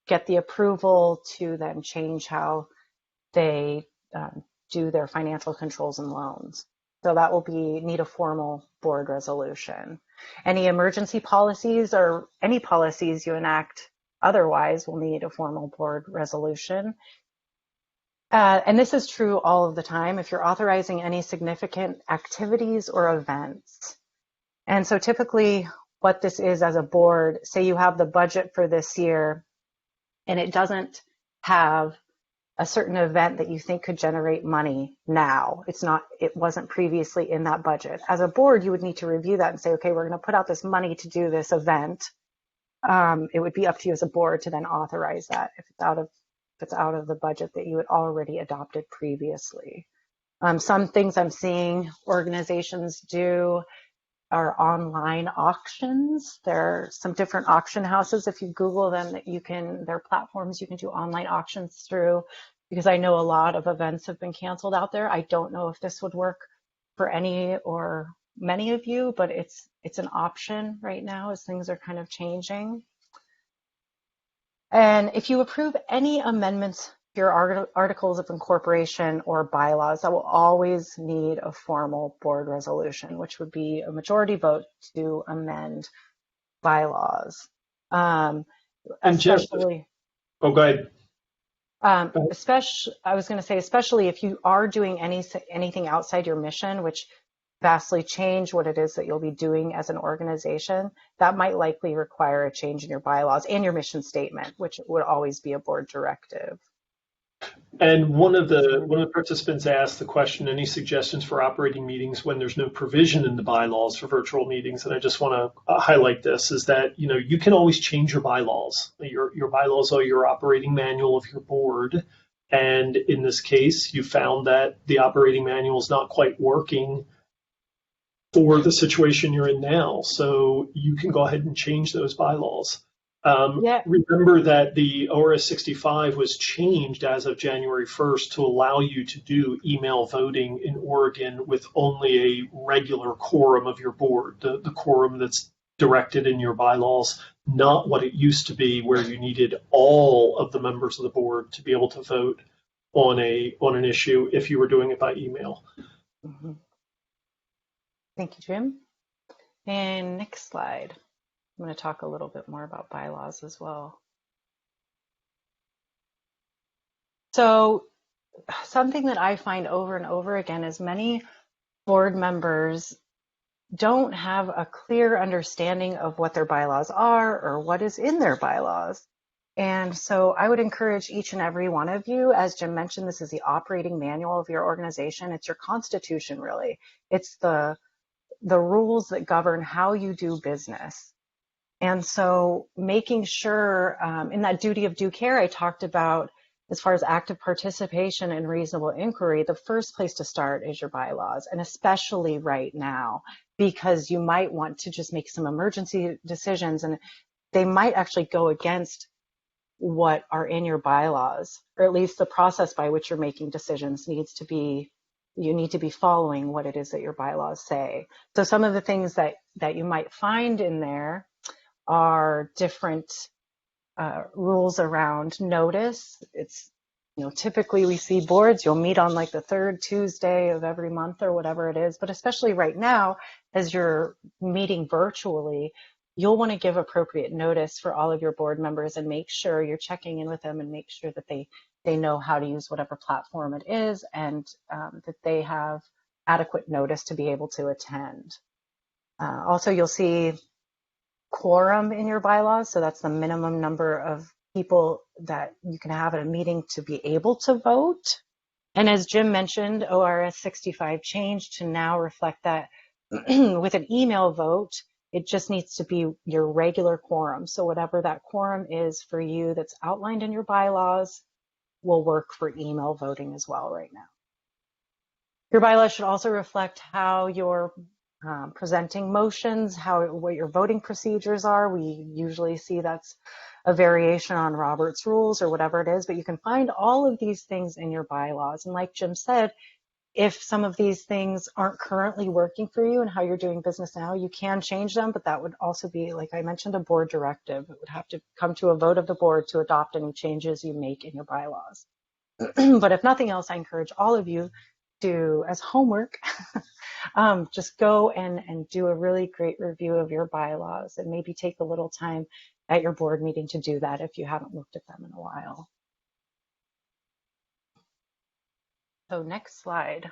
get the approval to then change how they do their financial controls and loans. So that will need a formal board resolution. Any emergency policies or any policies you enact otherwise will need a formal board resolution. And this is true all of the time if you're authorizing any significant activities or events. And so typically what this is as a board, say you have the budget for this year and it doesn't have a certain event that you think could generate money now. It wasn't previously in that budget. As a board, you would need to review that and say, okay, we're going to put out this money to do this event. It would be up to you as a board to then authorize that if it's out of the budget that you had already adopted previously. Some things I'm seeing organizations do are online auctions. There are some different auction houses. If you Google them, their platforms you can do online auctions through, because I know a lot of events have been canceled out there. I don't know if this would work for any or many of you, but it's an option right now as things are kind of changing. And if you approve any amendments to your articles of incorporation or bylaws, that will always need a formal board resolution, which would be a majority vote to amend bylaws. Especially, oh, go ahead. I was going to say, especially if you are doing anything outside your mission, which vastly change what it is that you'll be doing as an organization, that might likely require a change in your bylaws and your mission statement, which would always be a board directive. And one of the participants asked the question, any suggestions for operating meetings when there's no provision in the bylaws for virtual meetings? And I just want to highlight this, is that, you can always change your bylaws. Your bylaws are your operating manual of your board. And in this case, you found that the operating manual is not quite working for the situation you're in now. So you can go ahead and change those bylaws. Remember that the ORS 65 was changed as of January 1st to allow you to do email voting in Oregon with only a regular quorum of your board, the quorum that's directed in your bylaws, not what it used to be where you needed all of the members of the board to be able to vote on an issue if you were doing it by email. Mm-hmm. Thank you, Jim. And next slide. I'm going to talk a little bit more about bylaws as well. So something that I find over and over again is many board members don't have a clear understanding of what their bylaws are or what is in their bylaws. And so I would encourage each and every one of you, as Jim mentioned, this is the operating manual of your organization. It's your constitution, really. It's the rules that govern how you do business. And so making sure in that duty of due care I talked about, as far as active participation and reasonable inquiry, the first place to start is your bylaws, and especially right now, because you might want to just make some emergency decisions and they might actually go against what are in your bylaws, or at least the process by which you're making decisions needs to be, you need to be following what it is that your bylaws say. So some of the things that you might find in there are different rules around notice. It's, typically we see boards, you'll meet on like the third Tuesday of every month or whatever it is, but especially right now, as you're meeting virtually, you'll want to give appropriate notice for all of your board members and make sure you're checking in with them and make sure that they know how to use whatever platform it is, and that they have adequate notice to be able to attend. Also, you'll see quorum in your bylaws. So that's the minimum number of people that you can have at a meeting to be able to vote. And as Jim mentioned, ORS 65 changed to now reflect that with an email vote, it just needs to be your regular quorum. So whatever that quorum is for you that's outlined in your bylaws will work for email voting as well right now. Your bylaws should also reflect how you're presenting motions, what your voting procedures are. We usually see that's a variation on Robert's rules or whatever it is, but you can find all of these things in your bylaws. And like Jim said, if some of these things aren't currently working for you and how you're doing business now, you can change them, but that would also be, like I mentioned, a board directive. It would have to come to a vote of the board to adopt any changes you make in your bylaws. But if nothing else, I encourage all of you to, as homework, just go and do a really great review of your bylaws and maybe take a little time at your board meeting to do that if you haven't looked at them in a while. So next slide.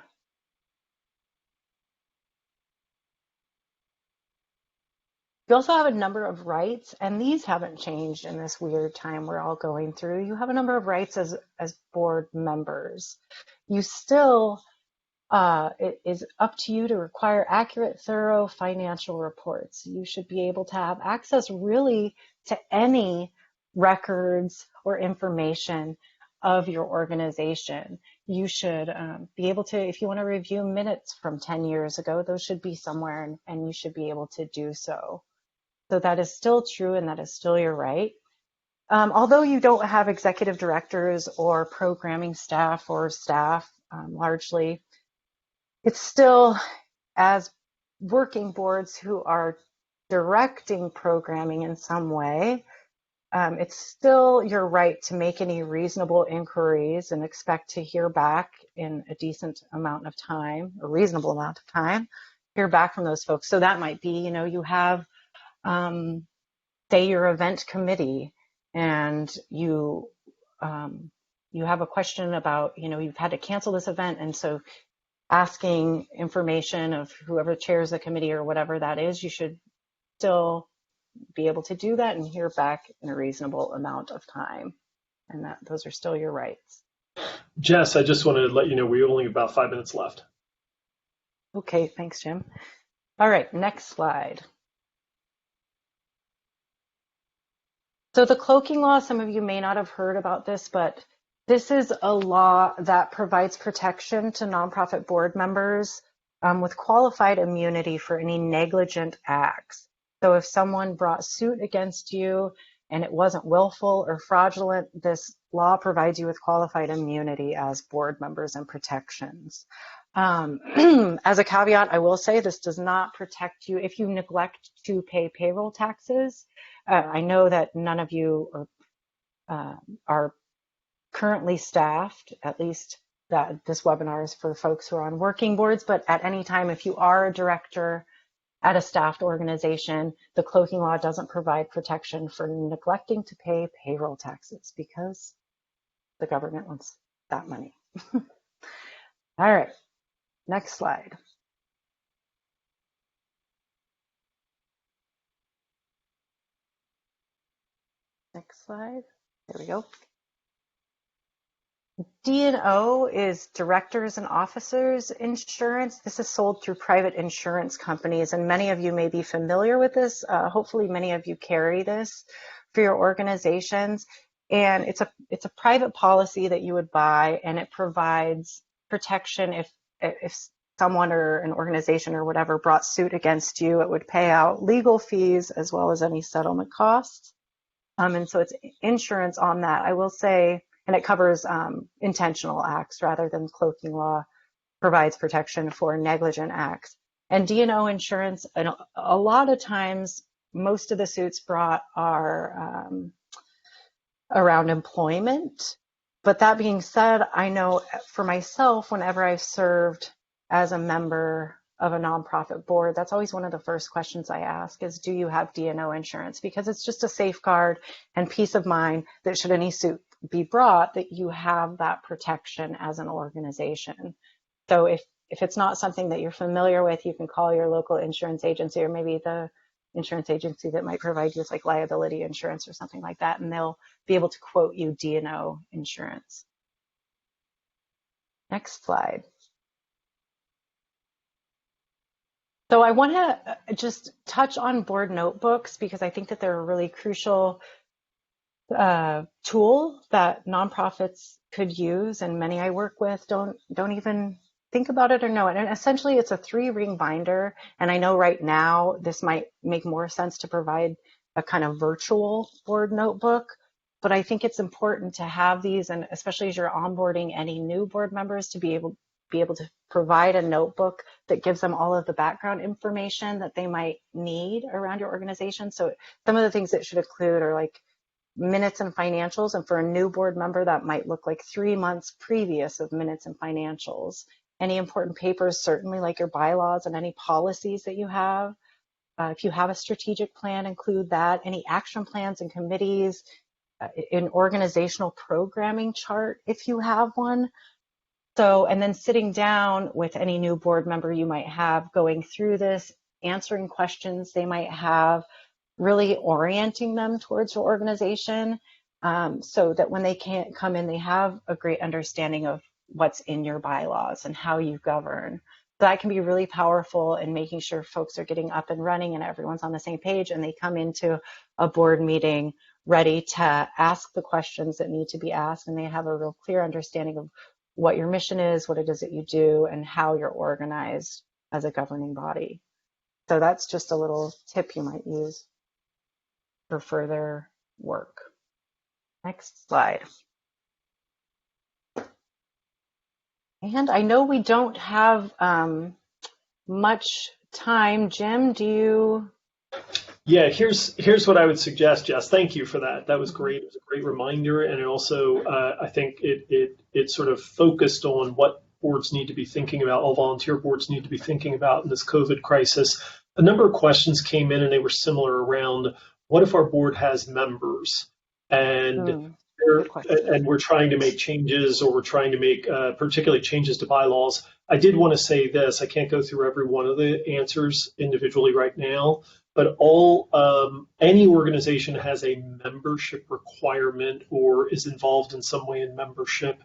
You also have a number of rights, and these haven't changed in this weird time we're all going through. You have a number of rights as board members. You still, it is up to you to require accurate, thorough financial reports. You should be able to have access really to any records or information of your organization. You should be able to, if you want to review minutes from 10 years ago, those should be somewhere, and you should be able to do so. So that is still true, and that is still your right. Although you don't have executive directors or programming staff or staff largely, it's still, as working boards who are directing programming in some way, it's still your right to make any reasonable inquiries and expect to hear back in a decent amount of time, a reasonable amount of time, hear back from those folks. So that might be, you have, say, your event committee, and you have a question about, you've had to cancel this event, and so asking information of whoever chairs the committee or whatever that is, you should still be able to do that and hear back in a reasonable amount of time. And those are still your rights. Jess, I just wanted to let you know we only have about 5 minutes left. Okay, thanks, Jim. All right, next slide. So the cloaking law, some of you may not have heard about this, but this is a law that provides protection to nonprofit board members with qualified immunity for any negligent acts. So if someone brought suit against you and it wasn't willful or fraudulent, this law provides you with qualified immunity as board members and protections. As a caveat, I will say this does not protect you if you neglect to pay payroll taxes. I know that none of you are currently staffed, at least that this webinar is for folks who are on working boards, but at any time, if you are a director at a staffed organization, the cloaking law doesn't provide protection for neglecting to pay payroll taxes because the government wants that money. All right, next slide. Next slide. There we go. D&O is directors and officers insurance. This is sold through private insurance companies, and many of you may be familiar with this. Hopefully many of you carry this for your organizations. And it's a private policy that you would buy, and it provides protection if someone or an organization or whatever brought suit against you. It would pay out legal fees as well as any settlement costs. And so it's insurance on that. I will say, and it covers intentional acts rather than cloaking law provides protection for negligent acts. And D&O insurance, and a lot of times, most of the suits brought are around employment. But that being said, I know for myself, whenever I've served as a member of a nonprofit board, that's always one of the first questions I ask is, do you have D&O insurance? Because it's just a safeguard and peace of mind that should any suit be brought, that you have that protection as an organization. So if it's not something that you're familiar with, you can call your local insurance agency or maybe the insurance agency that might provide you with like liability insurance or something like that, and they'll be able to quote you D&O insurance. Next slide. So I want to just touch on board notebooks because I think that they're a really crucial tool that nonprofits could use, and many I work with don't even think about it or know it. And essentially it's a 3-ring binder, and I know right now this might make more sense to provide a kind of virtual board notebook, but I think it's important to have these, and especially as you're onboarding any new board members, to be able to provide a notebook that gives them all of the background information that they might need around your organization. So some of the things it should include are like minutes and financials, and for a new board member that might look like 3 months previous of minutes and financials. Any important papers, certainly like your bylaws and any policies that you have. If you have a strategic plan, include that. Any action plans and committees, an organizational programming chart if you have one. So, and then sitting down with any new board member you might have, going through this, answering questions they might have, really orienting them towards your organization, so that when they can't come in, they have a great understanding of what's in your bylaws and how you govern. That can be really powerful in making sure folks are getting up and running and everyone's on the same page, and they come into a board meeting ready to ask the questions that need to be asked, and they have a real clear understanding of what your mission is, what it is that you do, and how you're organized as a governing body. So that's just a little tip you might use for further work. Next slide. And I know we don't have much time. Jim, do you? Yeah, here's what I would suggest, Jess. Thank you for that. That was great. It was a great reminder, and it also I think it sort of focused on what boards need to be thinking about. All volunteer boards need to be thinking about in this COVID crisis. A number of questions came in, and they were similar around what if our board has members and we're trying to make changes, or we're trying to make particularly changes to bylaws. I did want to say this. I can't go through every one of the answers individually right now, but any organization has a membership requirement or is involved in some way in membership.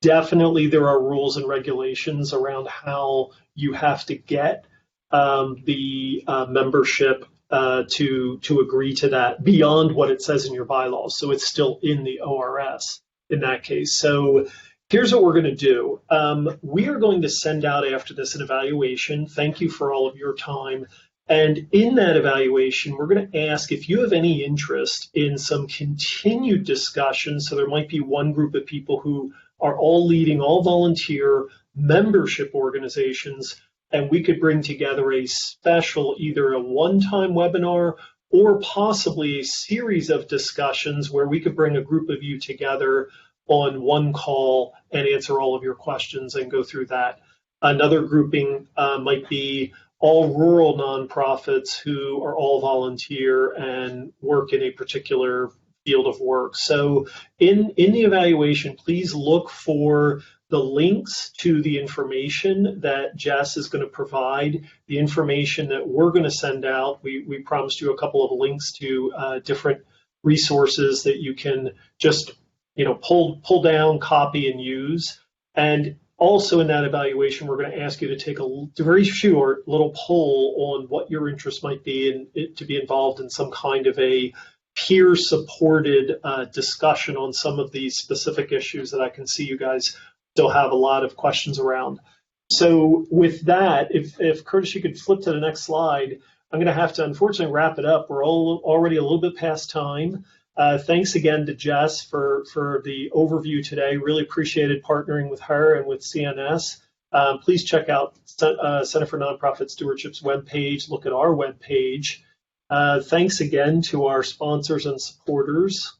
Definitely there are rules and regulations around how you have to get the membership to agree to that beyond what it says in your bylaws. So it's still in the ORS in that case. So here's what we're going to do. We are going to send out after this an evaluation. Thank you for all of your time. And in that evaluation, we're going to ask if you have any interest in some continued discussion. So there might be one group of people who are all leading, all volunteer, membership organizations, and we could bring together a special, either a one-time webinar or possibly a series of discussions where we could bring a group of you together on one call and answer all of your questions and go through that. Another grouping might be all rural nonprofits who are all volunteer and work in a particular field of work. So in the evaluation, please look for the links to the information that Jess is going to provide, the information that we're going to send out. We promised you a couple of links to different resources that you can just pull down, copy, and use. And also in that evaluation, we're going to ask you to take a very short little poll on what your interest might be and to be involved in some kind of a peer-supported discussion on some of these specific issues that I can see you guys still have a lot of questions around. So with that, if Curtis, you could flip to the next slide, I'm going to have to unfortunately wrap it up. We're already a little bit past time. Thanks again to Jess for the overview today. Really appreciated partnering with her and with CNS. Please check out Center for Nonprofit Stewardship's webpage. Look at our webpage. Thanks again to our sponsors and supporters.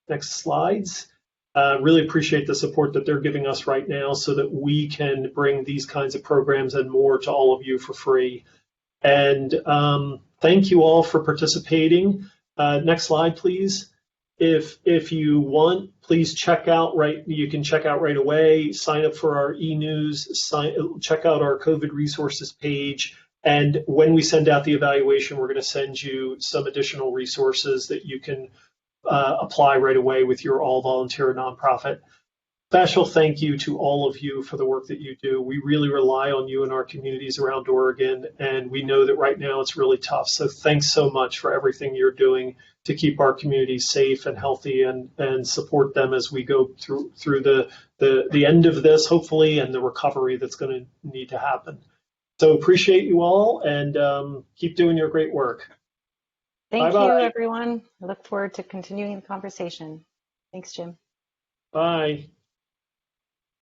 Next slides. Really appreciate the support that they're giving us right now so that we can bring these kinds of programs and more to all of you for free. And thank you all for participating. Next slide, please. If you want, please check out you can check out right away, sign up for our e-news, check out our COVID resources page. And when we send out the evaluation, we're going to send you some additional resources that you can apply right away with your all-volunteer nonprofit. Special thank you to all of you for the work that you do. We really rely on you in our communities around Oregon, and we know that right now it's really tough. So thanks so much for everything you're doing to keep our communities safe and healthy and support them as we go through the end of this, hopefully, and the recovery that's going to need to happen. So appreciate you all, and keep doing your great work. Thank you, everyone. I look forward to continuing the conversation. Thanks, Jim. Bye.